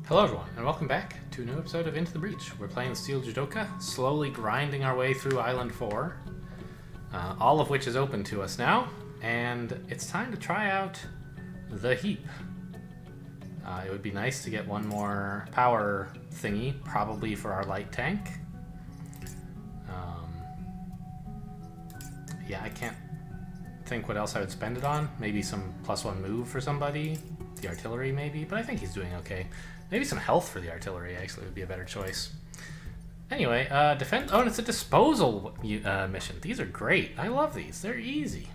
Hello everyone, and welcome back to a new episode of Into the Breach. We're playing Steel Judoka, slowly grinding our way through Island 4, all of which is open to us now, and it's time to try out the heap. It would be nice to get one more power thingy, probably for our light tank. Yeah, I can't think what else I would spend it on. Maybe some +1 move for somebody. The artillery maybe, but I think he's doing okay. Maybe some health for the artillery actually would be a better choice. Anyway, defend. Oh, and it's a disposal mission. These are great. I love these. They're easy.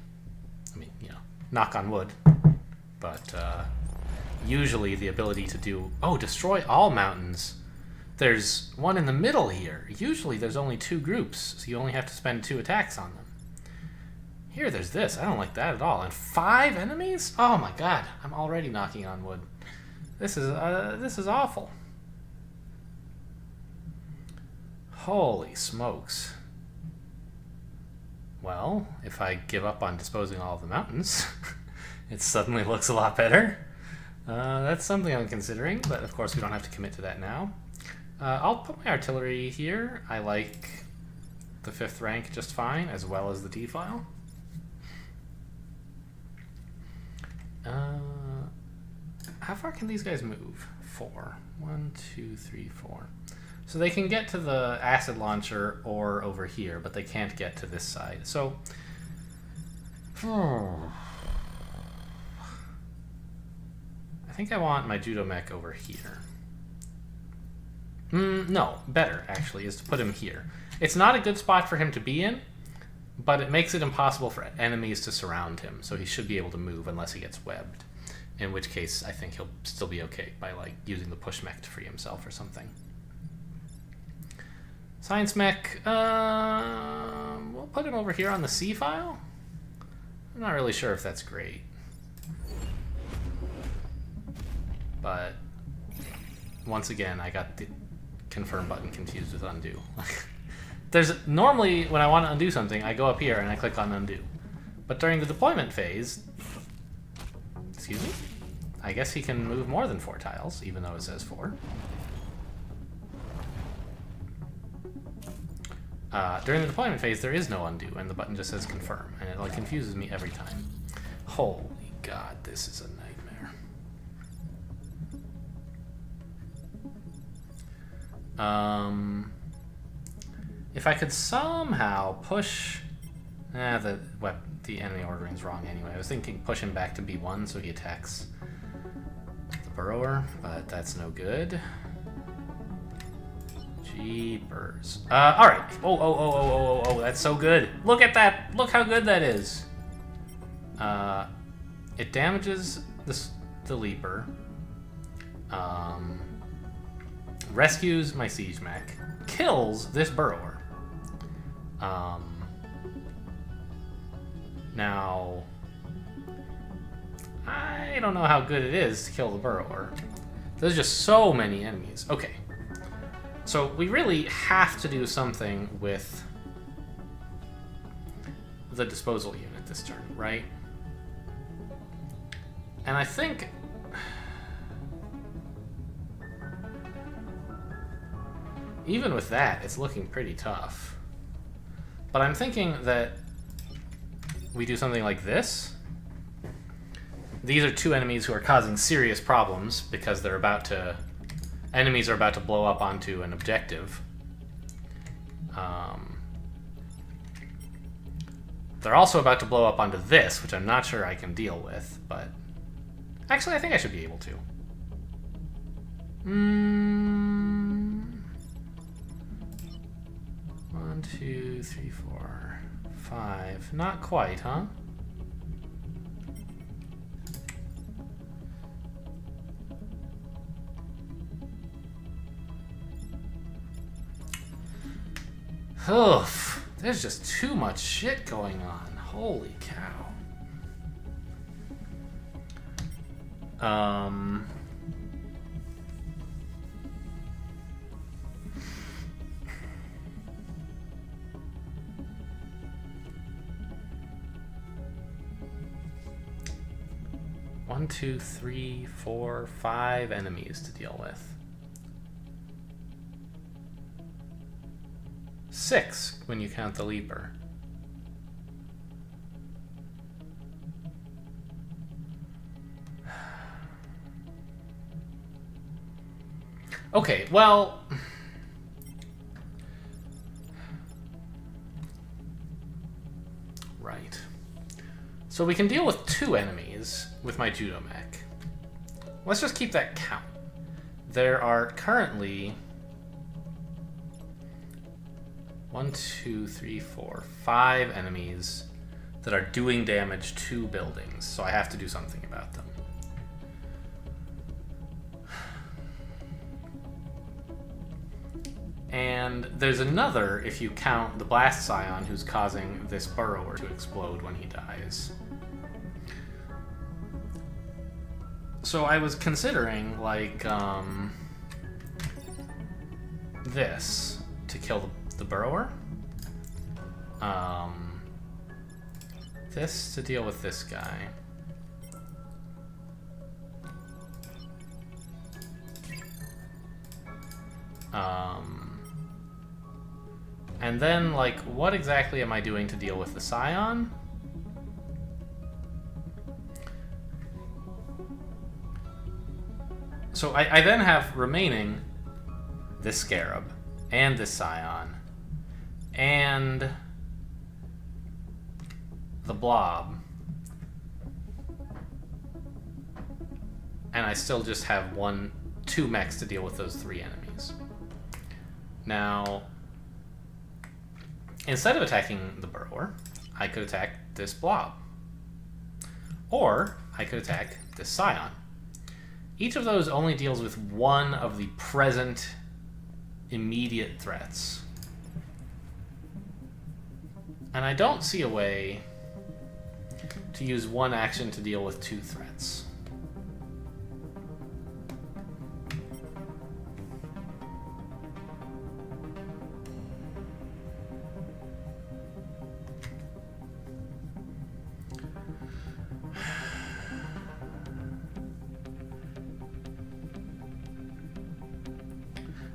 I mean, you know, knock on wood. But usually the ability to do... Oh, destroy all mountains. There's one in the middle here. Usually there's only 2 groups, so you only have to spend 2 attacks on them. Here, there's this. I don't like that at all. And 5 enemies? Oh my god. I'm already knocking on wood. This is awful. Holy smokes. Well, if I give up on disposing all of the mountains, it suddenly looks a lot better. That's something I'm considering, but of course we don't have to commit to that now. I'll put my artillery here. I like the 5th rank just fine, as well as the T-file. How far can these guys move? 4. 1, 2, 3, 4. So they can get to the acid launcher or over here, but they can't get to this side. So, I think I want my judo mech over here. No, better actually is to put him here. It's not a good spot for him to be in, but it makes it impossible for enemies to surround him, so he should be able to move unless he gets webbed. In which case, I think he'll still be okay by like using the push mech to free himself or something. Science mech, we'll put him over here on the C file. I'm not really sure if that's great. But once again, I got the confirm button confused with undo. There's normally when I want to undo something, I go up here and I click on undo. But during the deployment phase, excuse me, I guess he can move more than 4 tiles, even though it says 4. During the deployment phase, there is no undo, and the button just says confirm, and it like confuses me every time. Holy god, this is a nightmare. If I could somehow push... the enemy ordering's wrong anyway. I was thinking push him back to B1 so he attacks the burrower, but that's no good. Jeepers. Alright. Oh, that's so good. Look at that. Look how good that is. It damages the leaper. Rescues my siege mech. Kills this burrower. Now, I don't know how good it is to kill the burrower. There's just so many enemies. Okay. So we really have to do something with the disposal unit this turn, right? And I think... even with that, it's looking pretty tough. But I'm thinking that we do something like this. These are 2 enemies who are causing serious problems because they're about to... enemies are about to blow up onto an objective. They're also about to blow up onto this, which I'm not sure I can deal with, but... actually, I think I should be able to. 1, 2, 3, 4, 5. Not quite, huh? Oof. There's just too much shit going on. Holy cow. 1, 2, 3, 4, 5 enemies to deal with. 6 when you count the leaper. Okay, well... Right. So we can deal with 2 enemies with my Judo mech. Let's just keep that count. There are currently 1, 2, 3, 4, 5 enemies that are doing damage to buildings, so I have to do something about them. And there's another, if you count the Blast Scion, who's causing this burrower to explode when he dies. So I was considering, like, this to kill the burrower. This to deal with this guy. And then, like, what exactly am I doing to deal with the Scion? So I then have remaining this Scarab, and this Scion, and the Blob. And I still just have 2 mechs to deal with those 3 enemies. Now, instead of attacking the burrower, I could attack this Blob. Or I could attack this Scion. Each of those only deals with 1 of the present immediate threats. And I don't see a way to use 1 action to deal with 2 threats.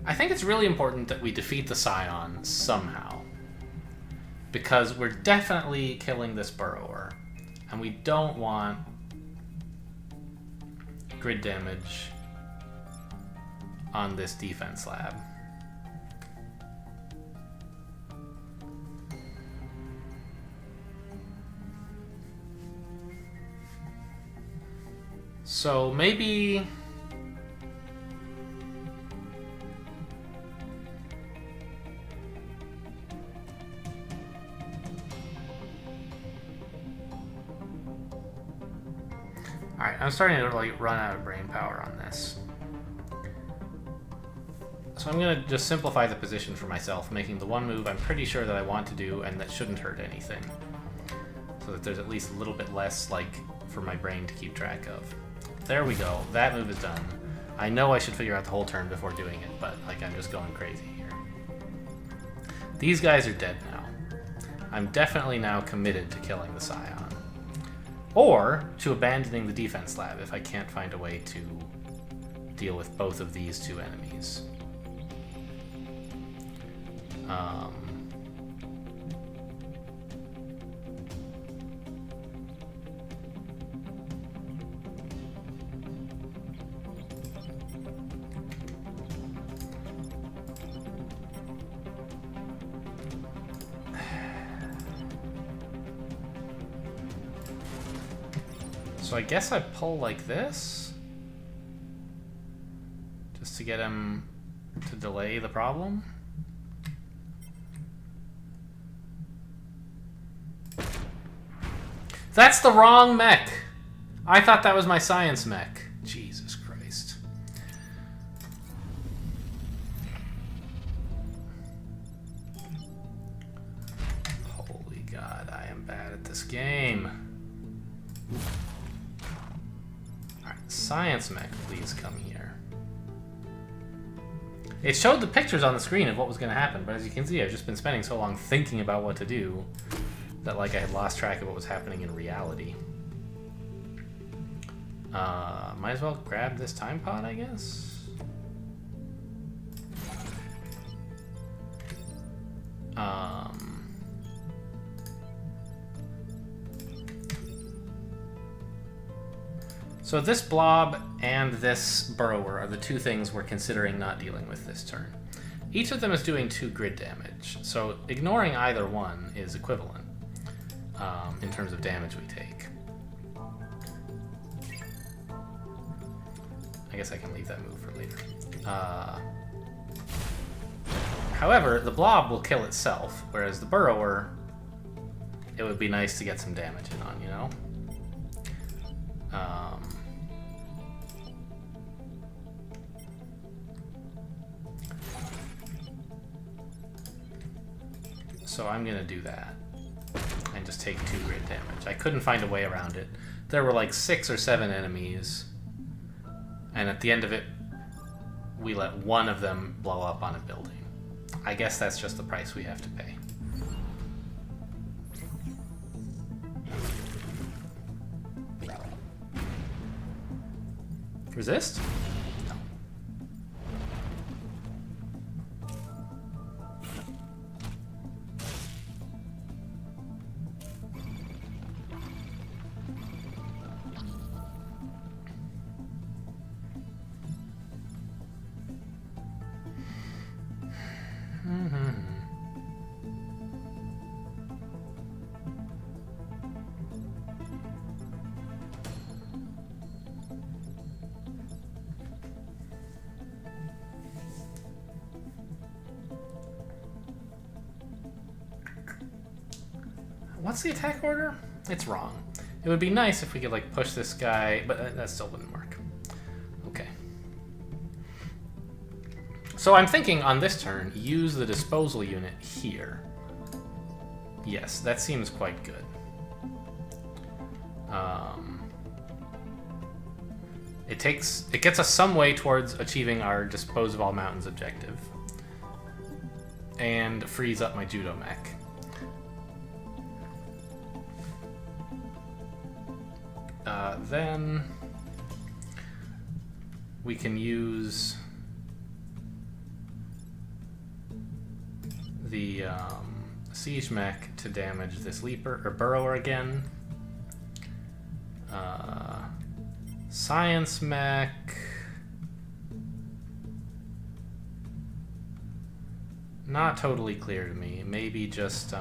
I think it's really important that we defeat the Scion somehow, because we're definitely killing this burrower, and we don't want grid damage on this defense lab. So maybe... Alright, I'm starting to like run out of brain power on this. So I'm going to just simplify the position for myself, making the 1 move I'm pretty sure that I want to do and that shouldn't hurt anything. So that there's at least a little bit less, like, for my brain to keep track of. There we go. That move is done. I know I should figure out the whole turn before doing it, but, like, I'm just going crazy here. These guys are dead now. I'm definitely now committed to killing the Scion. Or to abandoning the defense lab if I can't find a way to deal with both of these 2 enemies. So I guess I pull like this, just to get him to delay the problem. That's the wrong mech! I thought that was my science mech. Jesus Christ. Holy God, I am bad at this game. Science mech, please come here. It showed the pictures on the screen of what was going to happen, but as you can see, I've just been spending so long thinking about what to do that, like, I had lost track of what was happening in reality. Might as well grab this time pod, I guess. So this blob and this burrower are the two things we're considering not dealing with this turn. Each of them is doing 2 grid damage, so ignoring either one is equivalent in terms of damage we take. I guess I can leave that move for later. However, the blob will kill itself, whereas the burrower, it would be nice to get some damage in on, you know? So I'm gonna do that and just take 2 grid damage. I couldn't find a way around it. There were like 6 or 7 enemies, and at the end of it, we let one of them blow up on a building. I guess that's just the price we have to pay. Resist? No. What's the attack order? It's wrong. It would be nice if we could like push this guy, but that still wouldn't work. Okay. So I'm thinking on this turn, use the disposal unit here. Yes, that seems quite good. It gets us some way towards achieving our dispose of all mountains objective. And frees up my judo mech. Then we can use the siege mech to damage this leaper or burrower again. Science mech. Not totally clear to me. Maybe just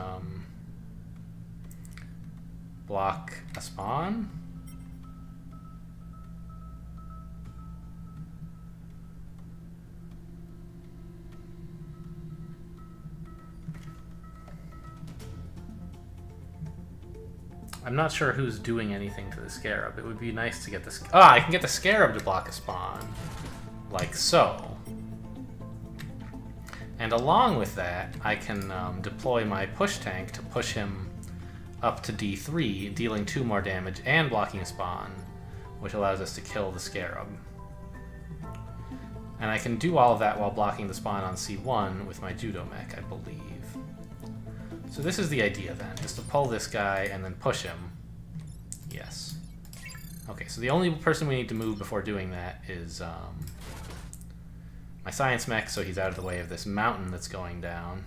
block a spawn. I'm not sure who's doing anything to the scarab. It would be nice to get this. I can get the scarab to block a spawn. Like so. And along with that, I can deploy my push tank to push him up to D3, dealing 2 more damage and blocking a spawn, which allows us to kill the scarab. And I can do all of that while blocking the spawn on C1 with my judo mech, I believe. So this is the idea then, is to pull this guy and then push him. Yes. Okay, so the only person we need to move before doing that is my science mech, so he's out of the way of this mountain that's going down.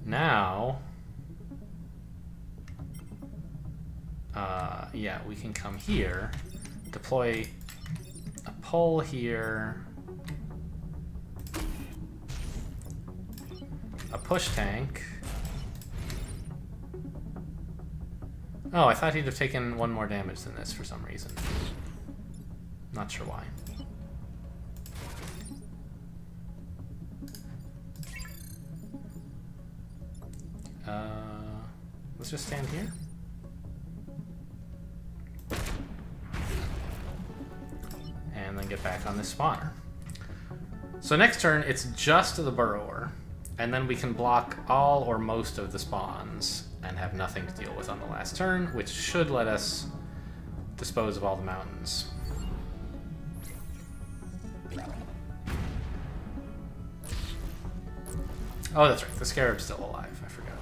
Now, yeah, we can come here, deploy a pole here, a push tank. Oh, I thought he'd have taken 1 more damage than this for some reason. Not sure why. Let's just stand here. And then get back on this spawner. So next turn, it's just the burrower. And then we can block all or most of the spawns and have nothing to deal with on the last turn, which should let us dispose of all the mountains. Oh, that's right. The scarab's still alive. I forgot.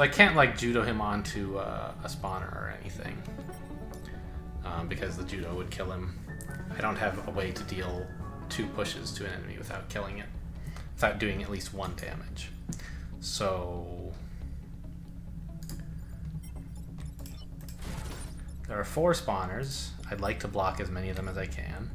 So I can't like judo him onto a spawner or anything, because the judo would kill him. I don't have a way to deal 2 pushes to an enemy without killing it, without doing at least 1 damage. So there are 4 spawners. I'd like to block as many of them as I can.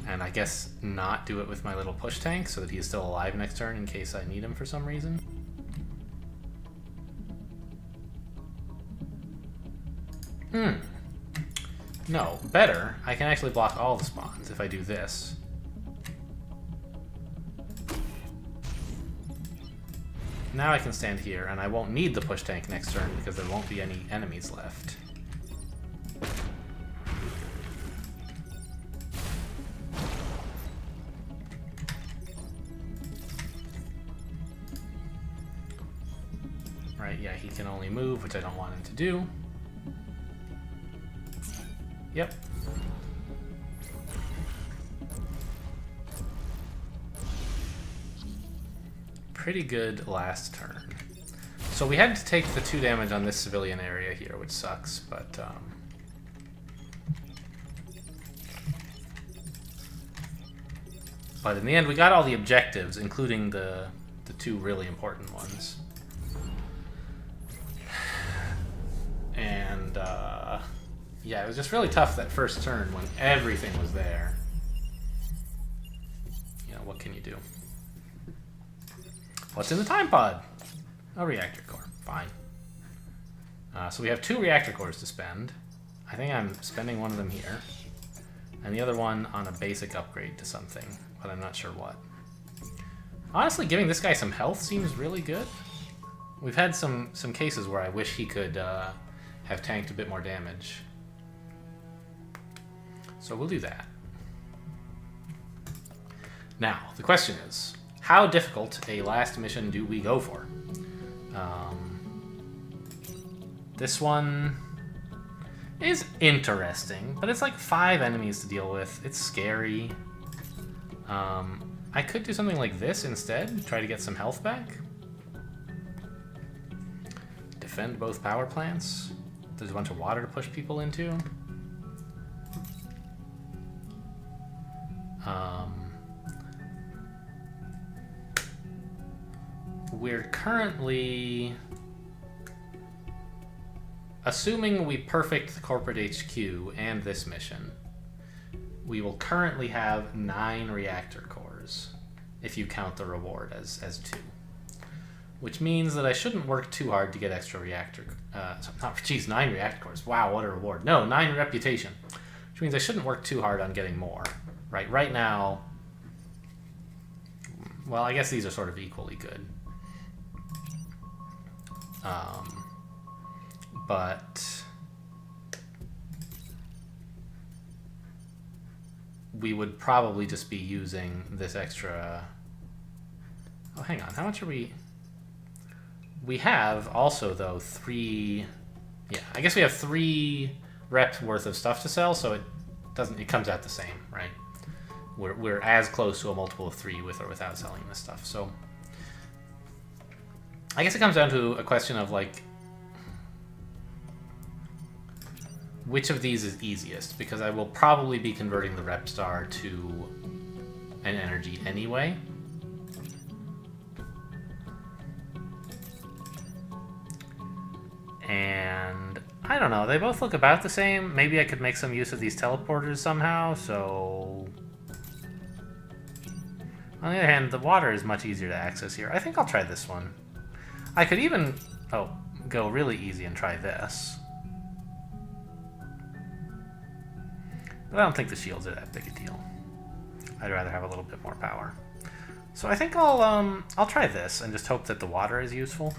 And I guess not do it with my little push tank so that he is still alive next turn in case I need him for some reason. No, better. I can actually block all the spawns if I do this. Now I can stand here, and I won't need the push tank next turn because there won't be any enemies left. Right, yeah, he can only move, which I don't want him to do. Yep. Pretty good last turn. So we had to take the 2 damage on this civilian area here, which sucks, but in the end we got all the objectives, including the 2 really important ones. And yeah, it was just really tough that first turn when everything was there. You know, what can you do? What's in the time pod? A reactor core. Fine. So we have 2 reactor cores to spend. I think I'm spending one of them here. And the other one on a basic upgrade to something, but I'm not sure what. Honestly, giving this guy some health seems really good. We've had some cases where I wish he could have tanked a bit more damage. So we'll do that. Now, the question is, how difficult a last mission do we go for? This one is interesting, but it's like 5 enemies to deal with. It's scary. I could do something like this instead, try to get some health back. Defend both power plants. There's a bunch of water to push people into. We're currently, assuming we perfect the corporate HQ and this mission, we will currently have 9 reactor cores, if you count the reward as 2. Which means that I shouldn't work too hard to get extra reactor, 9 reactor cores. Wow, what a reward. No, 9 reputation. Which means I shouldn't work too hard on getting more. Right now, well, I guess these are sort of equally good. But we would probably just be using this extra... Oh, hang on. How much are we... We have also, though, 3... Yeah, I guess we have 3 reps worth of stuff to sell, so it comes out the same, right? We're as close to a multiple of 3 with or without selling this stuff, so... I guess it comes down to a question of, like, which of these is easiest, because I will probably be converting the rep star to an energy anyway. And I don't know, they both look about the same. Maybe I could make some use of these teleporters somehow, so... On the other hand, the water is much easier to access here. I think I'll try this one. I could even, go really easy and try this. But I don't think the shields are that big a deal. I'd rather have a little bit more power. So I think I'll try this and just hope that the water is useful.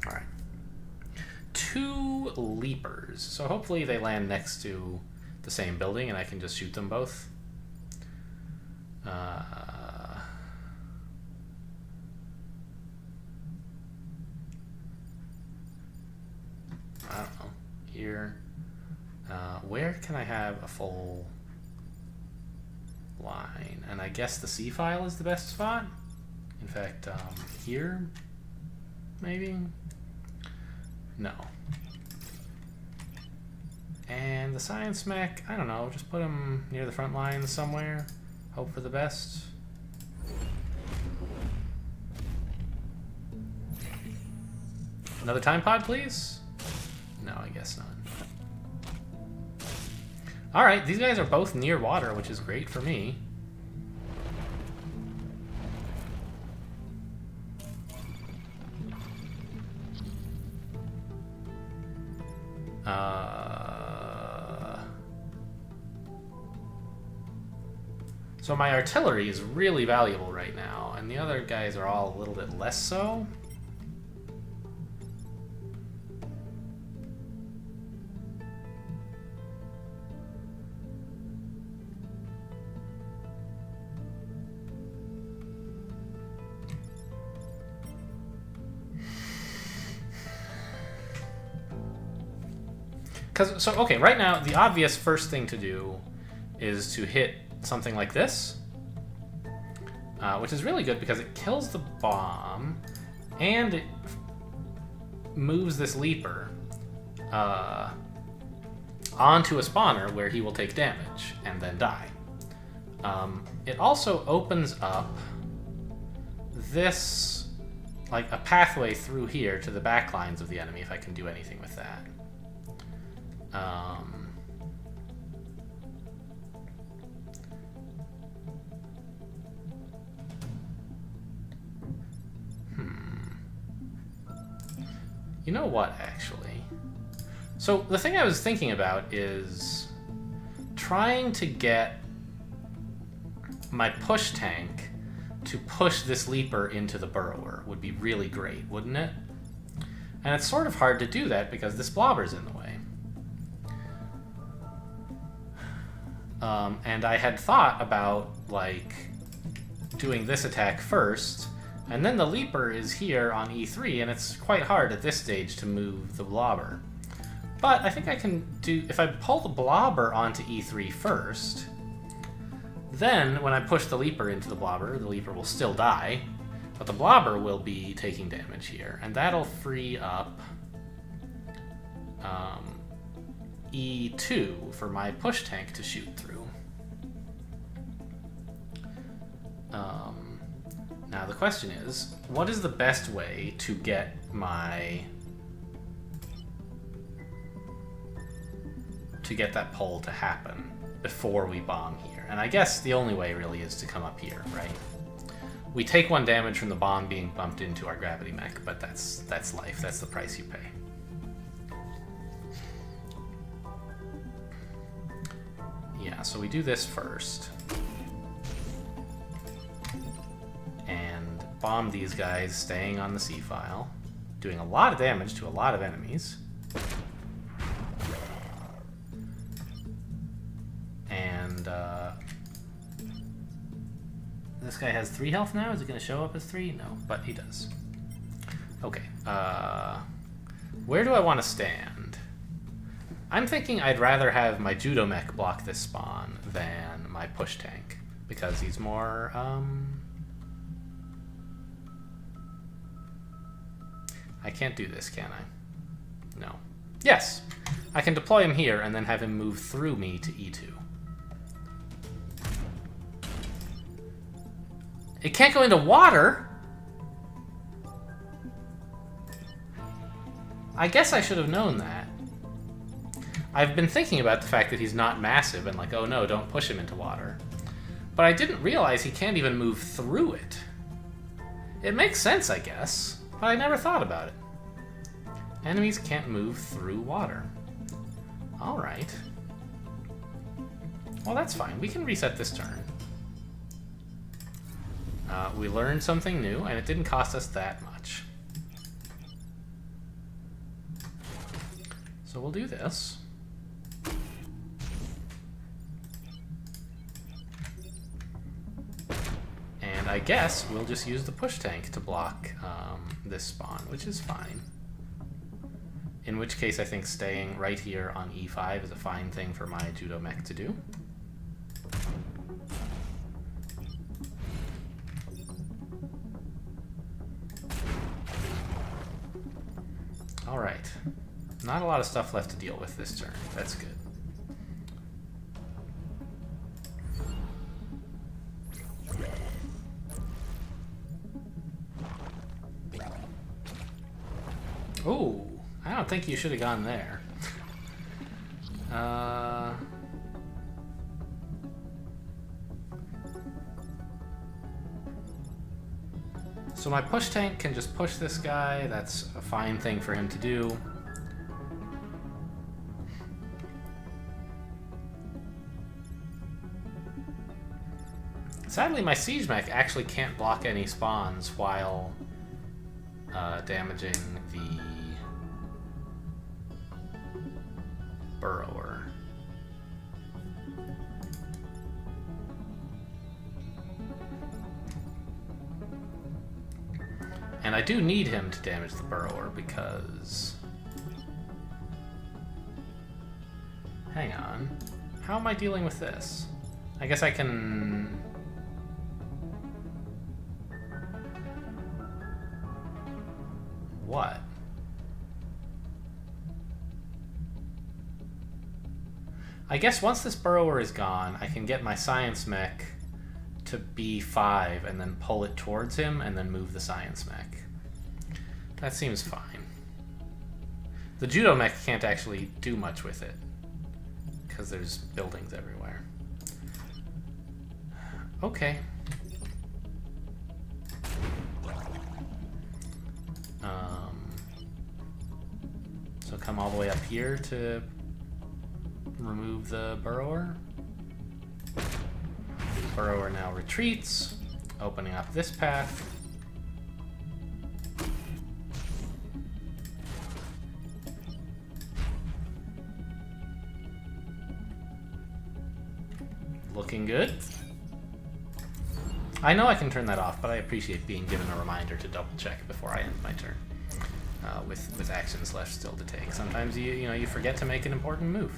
All right. 2 leapers. So hopefully they land next to the same building and I can just shoot them both. I don't know. Here. Where can I have a full line? And I guess the C file is the best spot. In fact, here, maybe? No. And the science mech, I don't know, just put him near the front lines somewhere. Hope for the best. Another time pod, please? No, I guess not. Alright, these guys are both near water, which is great for me. So my artillery is really valuable right now, and the other guys are all a little bit less so. So, okay, right now, the obvious first thing to do is to hit something like this, which is really good because it kills the bomb, and it moves this leaper onto a spawner where he will take damage and then die. It also opens up this, like, a pathway through here to the back lines of the enemy, if I can do anything with that. You know what, actually? So the thing I was thinking about is trying to get my push tank to push this leaper into the burrower would be really great, wouldn't it? And it's sort of hard to do that because this blobber's in the way. And I had thought about, like, doing this attack first, and then the leaper is here on E3, and it's quite hard at this stage to move the blobber. But I think I can do, if I pull the blobber onto E3 first, then when I push the leaper into the leaper will still die, but the blobber will be taking damage here, and that'll free up E2 for my push tank to shoot through. Now the question is, what is the best way to get that pull to happen before we bomb here? And I guess the only way really is to come up here, right? We take 1 damage from the bomb being bumped into our gravity mech, but that's life. That's the price you pay. Yeah, so we do this first. And bomb these guys staying on the C file, doing a lot of damage to a lot of enemies. And this guy has 3 health now. Is it going to show up as 3? No, but he does. Okay. Where do I want to stand? I'm thinking I'd rather have my Judo mech block this spawn than my push tank, because he's more, I can't do this, can I? No. Yes! I can deploy him here and then have him move through me to E2. It can't go into water? I guess I should have known that. I've been thinking about the fact that he's not massive and like, oh no, don't push him into water. But I didn't realize he can't even move through it. It makes sense, I guess, but I never thought about it. Enemies can't move through water. Alright. Well, that's fine. We can reset this turn. We learned something new, and it didn't cost us that much. So we'll do this. And I guess we'll just use the push tank to block this spawn, which is fine. In which case I think staying right here on e5 is a fine thing for my judo mech to do. Alright. Not a lot of stuff left to deal with this turn. That's good. Oh, I don't think you should have gone there. So my push tank can just push this guy. That's a fine thing for him to do. Sadly, my siege mech actually can't block any spawns while damaging the burrower. And I do need him to damage the burrower because... Hang on. How am I dealing with this? I guess I can... What? I guess once this burrower is gone, I can get my science mech to B5 and then pull it towards him and then move the science mech. That seems fine. The judo mech can't actually do much with it because there's buildings everywhere. Okay. So come all the way up here to remove the burrower. Burrower now retreats, opening up this path. Looking good. I know I can turn that off, but I appreciate being given a reminder to double check before I end my turn. With actions left still to take. Sometimes you forget to make an important move.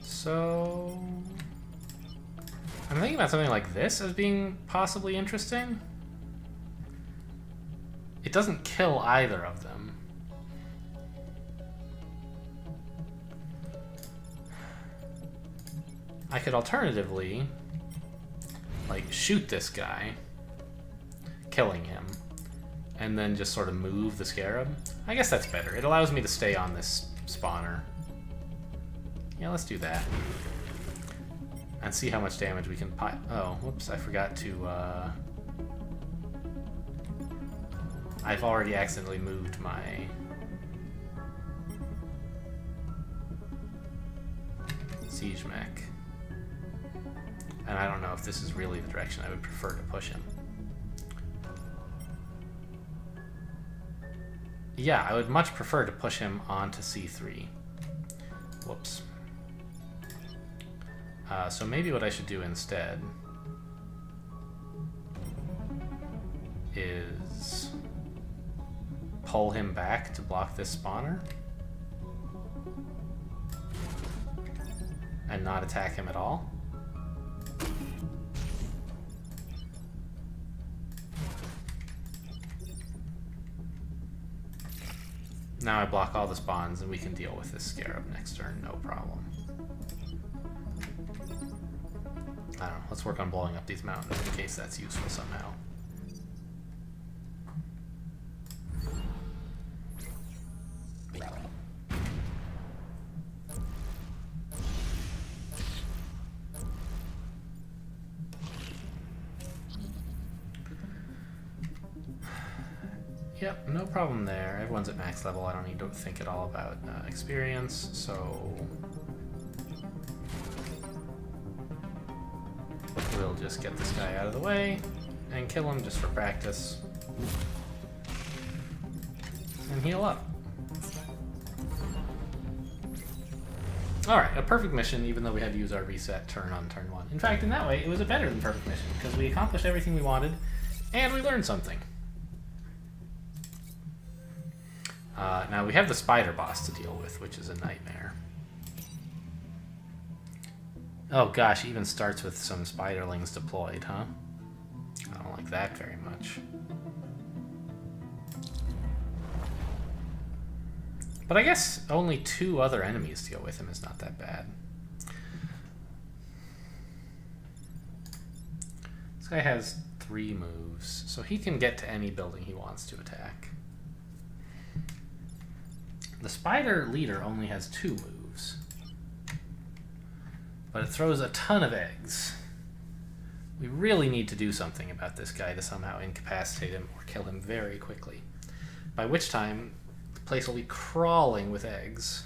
So I'm thinking about something like this as being possibly interesting. It doesn't kill either of them. I could alternatively, like, shoot this guy, killing him, and then just sort of move the scarab. I guess that's better. It allows me to stay on this spawner. Yeah, let's do that. And see how much damage we can pile. Oh, whoops, I forgot to, I've already accidentally moved my... siege mech. And I don't know if this is really the direction I would prefer to push him. Yeah, I would much prefer to push him onto C3. Whoops. So maybe what I should do instead is pull him back to block this spawner and not attack him at all. Now I block all the spawns and we can deal with this scarab next turn, no problem. I don't know, let's work on blowing up these mountains in case that's useful somehow. Yep, no problem there. Everyone's at max level. I don't need to think at all about experience, so we'll just get this guy out of the way. and kill him just for practice. And heal up. Alright, a perfect mission, even though we had to use our reset turn on turn 1. In fact, in that way, it was a better than perfect mission, because we accomplished everything we wanted, and we learned something. Now we have the spider boss to deal with, which is a nightmare. Oh gosh, even starts with some spiderlings deployed, huh? I don't like that very much. But I guess only 2 other enemies to go with him is not that bad. This guy has 3 moves, so he can get to any building he wants to attack. The spider leader only has 2 moves, but it throws a ton of eggs. We really need to do something about this guy to somehow incapacitate him or kill him very quickly, by which time the place will be crawling with eggs.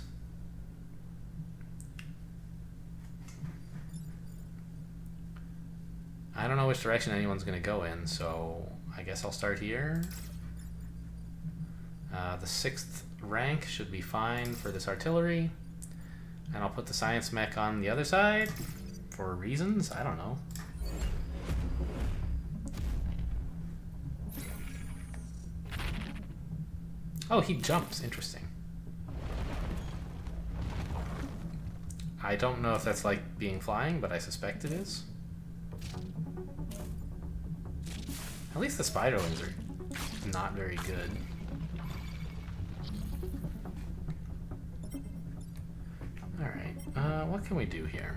I don't know which direction anyone's going to go in, so I guess I'll start here. The 6th rank should be fine for this artillery. And I'll put the science mech on the other side for reasons. I don't know. Oh, he jumps. Interesting. I don't know if that's like being flying, but I suspect it is. At least the spiderlings are not very good. Alright, what can we do here?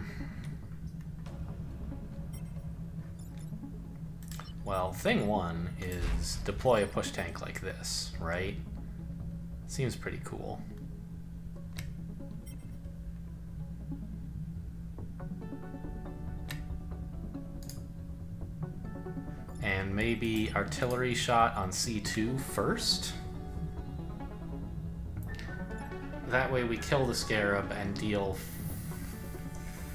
Well, thing 1 is deploy a push tank like this, right? Seems pretty cool. And maybe artillery shot on C2 first? That way we kill the scarab and deal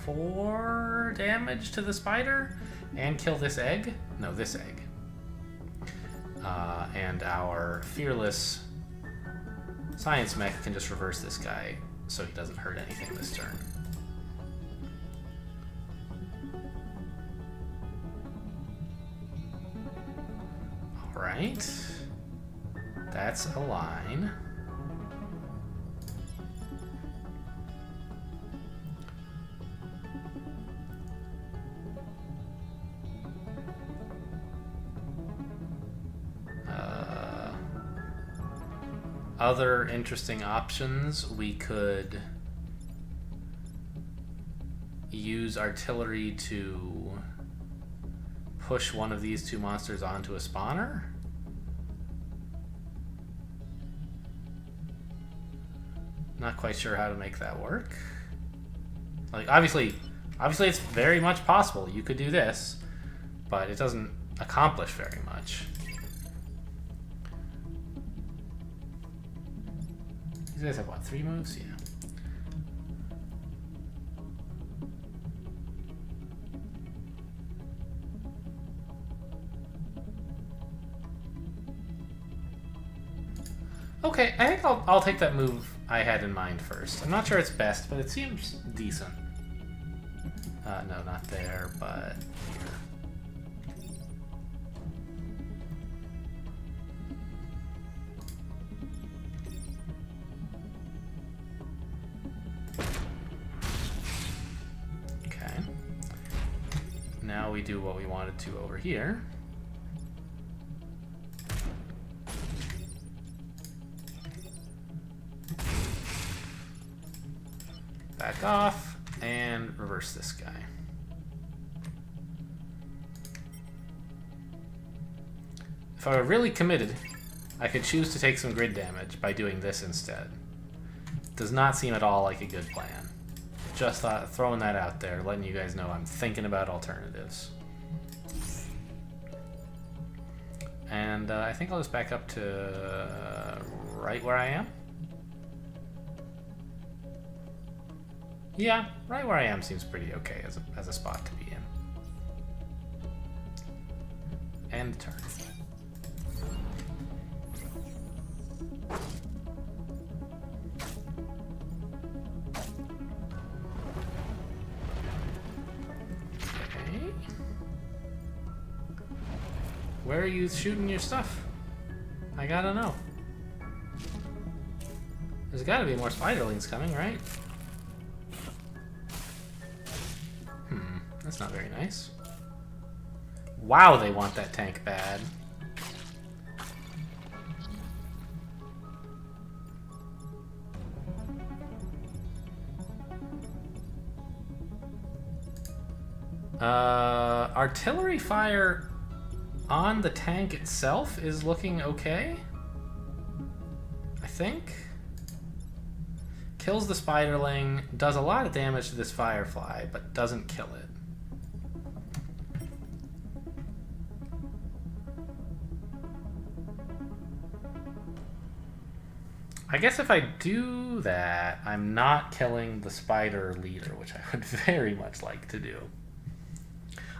4 damage to the spider and kill this egg? No, this egg. And our fearless science mech can just reverse this guy so he doesn't hurt anything this turn. Alright. That's a line. Other interesting options, we could use artillery to push one of these 2 monsters onto a spawner. Not quite sure how to make that work. Like, obviously it's very much possible you could do this, but it doesn't accomplish very much. These guys have, what, 3 moves? Yeah. Okay, I think I'll take that move I had in mind first. I'm not sure it's best, but it seems decent. No, not there, but here. Now we do what we wanted to over here. Back off and reverse this guy. If I were really committed, I could choose to take some grid damage by doing this instead. Does not seem at all like a good plan. Just throwing that out there, letting you guys know I'm thinking about alternatives. And I think I'll just back up to right where I am. Yeah, right where I am seems pretty okay as a spot to be in. End turn. Okay. Where are you shooting your stuff? I gotta know. There's gotta be more spiderlings coming, right? That's not very nice. Wow, they want that tank bad. Artillery fire on the tank itself is looking okay, I think. Kills the spiderling, does a lot of damage to this firefly, but doesn't kill it. I guess if I do that, I'm not killing the spider leader, which I would very much like to do.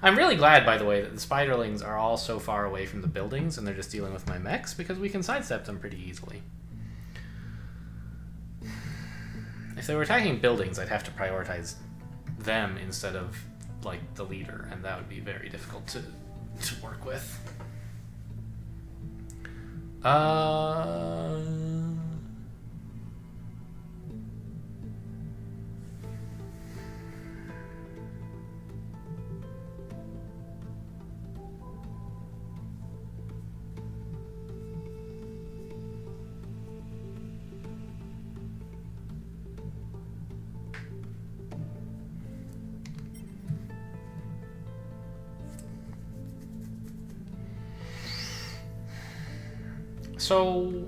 I'm really glad, by the way, that the spiderlings are all so far away from the buildings and they're just dealing with my mechs, because we can sidestep them pretty easily. If they were attacking buildings, I'd have to prioritize them instead of, like, the leader, and that would be very difficult to work with. So,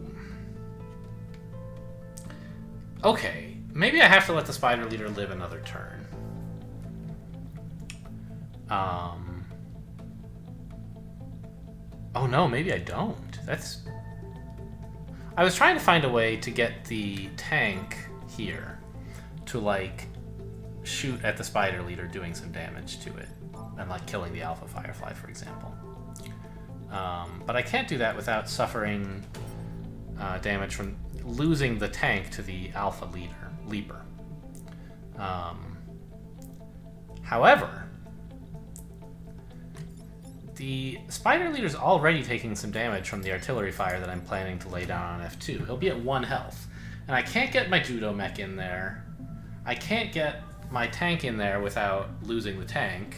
okay, maybe I have to let the spider leader live another turn. Oh no, maybe I don't. I was trying to find a way to get the tank here to, like, shoot at the spider leader doing some damage to it, and, like, killing the alpha firefly, for example. But I can't do that without suffering damage from losing the tank to the alpha leaper. However, the spider leader's already taking some damage from the artillery fire that I'm planning to lay down on F2. He'll be at 1 health. And I can't get my judo mech in there. I can't get my tank in there without losing the tank.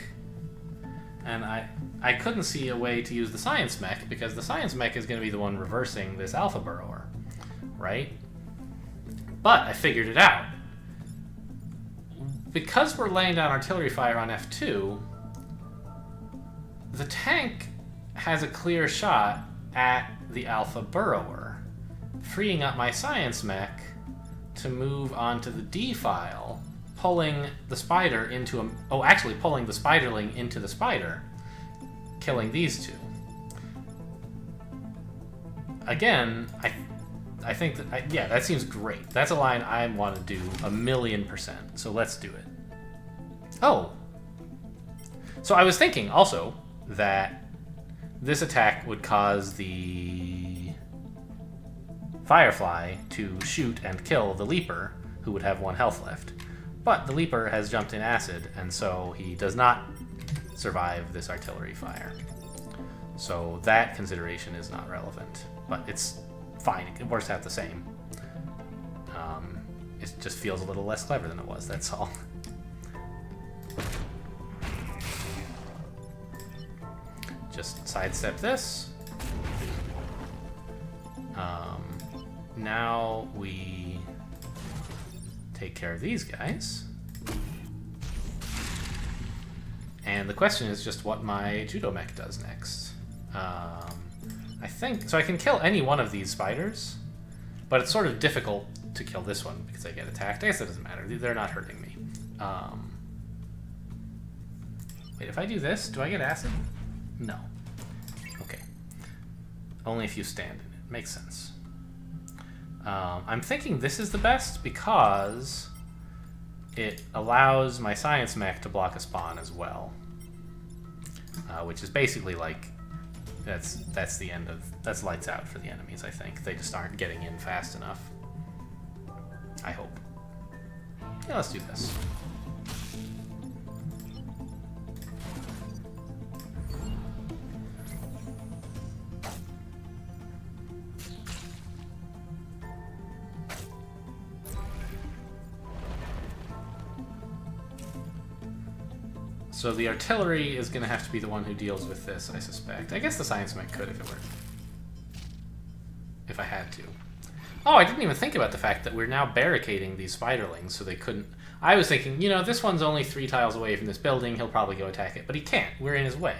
And I couldn't see a way to use the science mech, because the science mech is going to be the one reversing this alpha burrower, right? But I figured it out. Because we're laying down artillery fire on F2, the tank has a clear shot at the alpha burrower, freeing up my science mech to move onto the D file, pulling the spider into a... Oh, actually pulling the spiderling into the spider, killing these two. Again, I think that... yeah, that seems great. That's a line I want to do 1,000,000%, so let's do it. Oh! So I was thinking, also, that this attack would cause the Firefly to shoot and kill the Leaper, who would have 1 health left. But the Leaper has jumped in acid, and so he does not survive this artillery fire. So that consideration is not relevant. But it's fine, it works out the same. It just feels a little less clever than it was, that's all. Just sidestep this. Now we take care of these guys. And the question is just what my judo mech does next. I think... so I can kill any one of these spiders, but it's sort of difficult to kill this one because I get attacked. I guess it doesn't matter. They're not hurting me. Wait, if I do this, do I get acid? No. Okay. Only if you stand in it. Makes sense. I'm thinking this is the best because it allows my science mech to block a spawn as well. Which is basically like that's the end of that's lights out for the enemies. I think they just aren't getting in fast enough. I hope. Yeah, let's do this. So the artillery is going to have to be the one who deals with this, I suspect. I guess the science mech could if it were... if I had to. Oh, I didn't even think about the fact that we're now barricading these spiderlings so they couldn't... I was thinking, you know, this one's only 3 tiles away from this building, he'll probably go attack it. But he can't. We're in his way.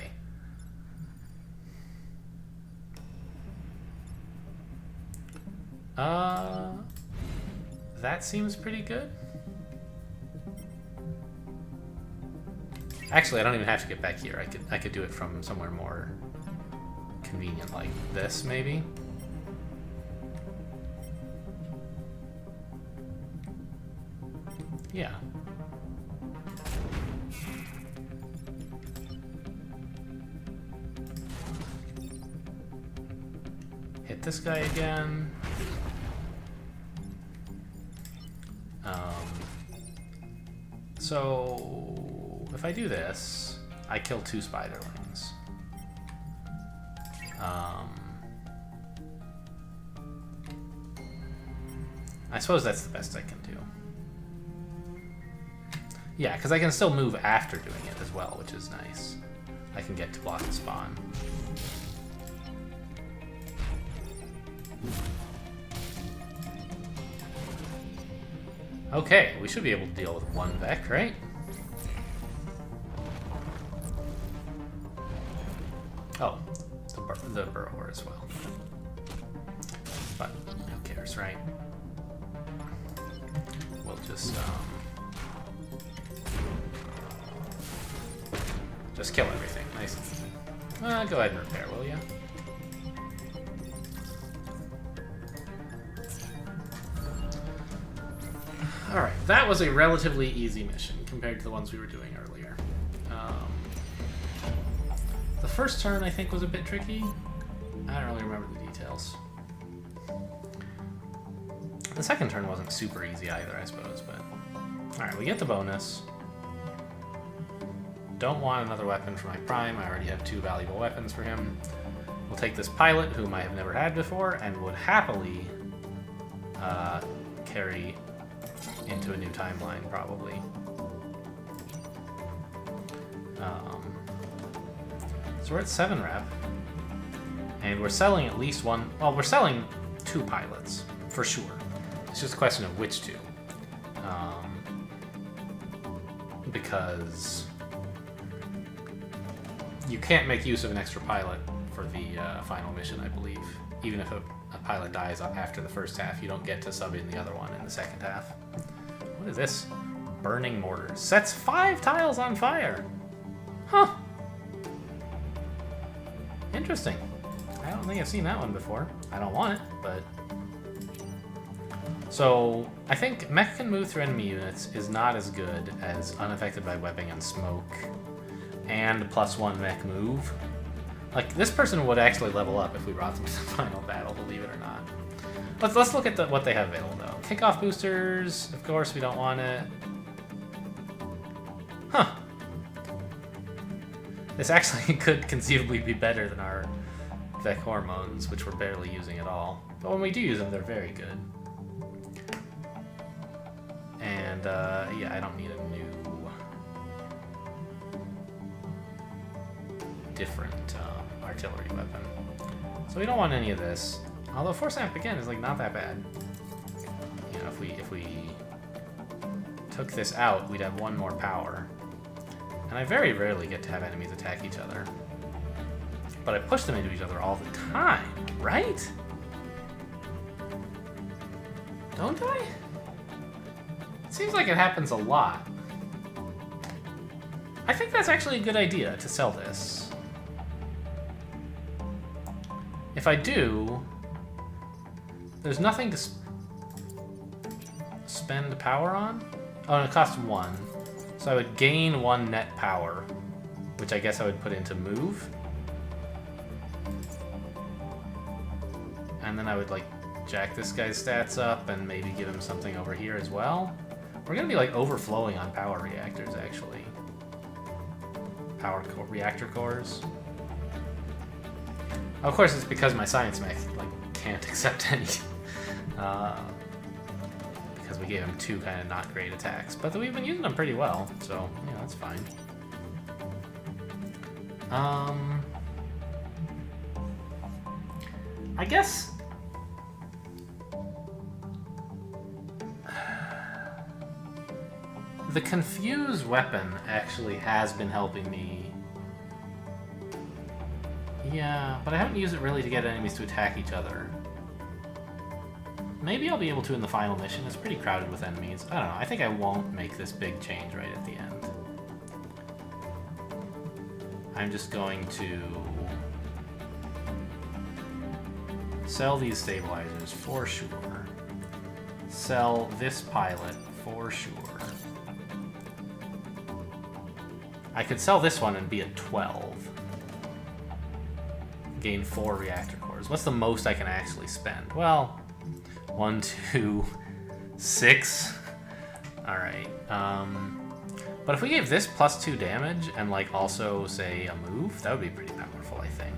That seems pretty good. Actually, I don't even have to get back here. I could do it from somewhere more convenient, like this, maybe. Yeah. Hit this guy again. So if I do this, I kill 2 spiderlings. I suppose that's the best I can do. Yeah, because I can still move after doing it as well, which is nice. I can get to block and spawn. Okay, we should be able to deal with 1 Vec, right? Oh, the burrower as well. But who cares, right? We'll just kill everything. Nice. Go ahead and repair, will ya? Alright, that was a relatively easy mission compared to the ones we were doing earlier. The first turn, I think, was a bit tricky. I don't really remember the details. The second turn wasn't super easy either, I suppose, but... Alright, we get the bonus. Don't want another weapon for my Prime. I already have 2 valuable weapons for him. We'll take this pilot, whom I have never had before, and would happily carry into a new timeline, probably. So we're at 7 rep, and we're selling at least 1. Well, we're selling 2 pilots for sure. It's just a question of which 2, because you can't make use of an extra pilot for the final mission, I believe. Even if a pilot dies after the first half, you don't get to sub in the other one in the second half. What is this? Burning mortar. Sets 5 tiles on fire! Huh. Interesting. I don't think I've seen that one before. I don't want it, but... So, I think mech can move through enemy units is not as good as unaffected by webbing and smoke and +1 mech move. Like, this person would actually level up if we brought them to the final battle, believe it or not. Let's look at what they have available, though. Kickoff boosters, of course, we don't want it. Huh. This actually could conceivably be better than our Vec hormones, which we're barely using at all. But when we do use them, they're very good. And, yeah, I don't need a new... different artillery weapon. So we don't want any of this. Although Force Amp, again, is, like, not that bad. You know, if we took this out, we'd have 1 more power. And I very rarely get to have enemies attack each other. But I push them into each other all the time, right? Don't I? It seems like it happens a lot. I think that's actually a good idea to sell this. If I do, there's nothing to spend power on. Oh, and it costs 1. So I would gain 1 net power, which I guess I would put into move. And then I would, like, jack this guy's stats up and maybe give him something over here as well. We're gonna be, like, overflowing on power reactors, actually. Reactor cores. Of course, it's because my science mech, like, can't accept any. Because we gave him 2 kind of not great attacks. But we've been using them pretty well, so, yeah, that's fine. I guess... the confuse weapon actually has been helping me. Yeah, but I haven't used it really to get enemies to attack each other. Maybe I'll be able to in the final mission. It's pretty crowded with enemies. I don't know. I think I won't make this big change right at the end. I'm just going to sell these stabilizers for sure. Sell this pilot for sure. I could sell this one and be at 12. Gain 4 reactor cores. What's the most I can actually spend? Well, 1, 2, 6. Alright. But if we gave this +2 damage and, like, also, say, a move, that would be pretty powerful, I think.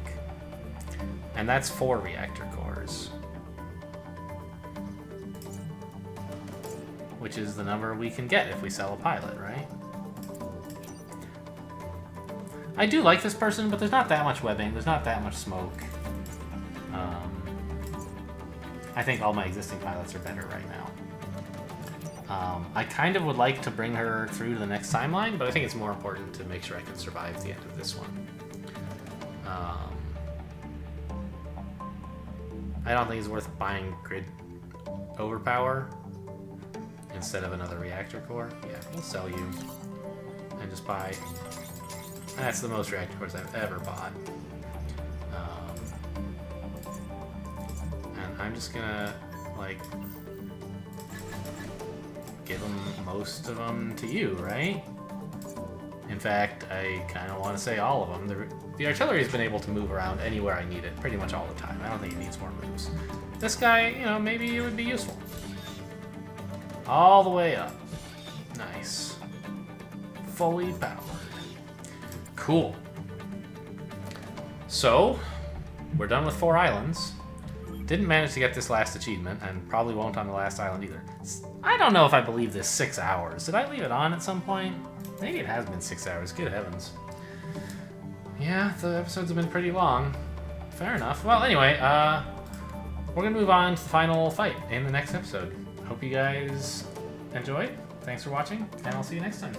And that's 4 reactor cores. Which is the number we can get if we sell a pilot, right? I do like this person, but there's not that much webbing. There's not that much smoke. I think all my existing pilots are better right now. I kind of would like to bring her through to the next timeline, but I think it's more important to make sure I can survive the end of this one. I don't think it's worth buying grid overpower instead of another reactor core. Yeah, we'll sell you and just buy... That's the most reactor cores I've ever bought. And I'm just gonna, like, give them, most of them to you, right? In fact, I kind of want to say all of them. The artillery's been able to move around anywhere I need it pretty much all the time. I don't think it needs more moves. This guy, you know, maybe it would be useful. All the way up. Nice. Fully powered. Cool. So, we're done with 4 islands. Didn't manage to get this last achievement, and probably won't on the last island either. I don't know if I believe this 6 hours. Did I leave it on at some point? Maybe it has been 6 hours. Good heavens. Yeah, the episodes have been pretty long. Fair enough. Well, anyway, we're going to move on to the final fight in the next episode. Hope you guys enjoyed. Thanks for watching, and I'll see you next time.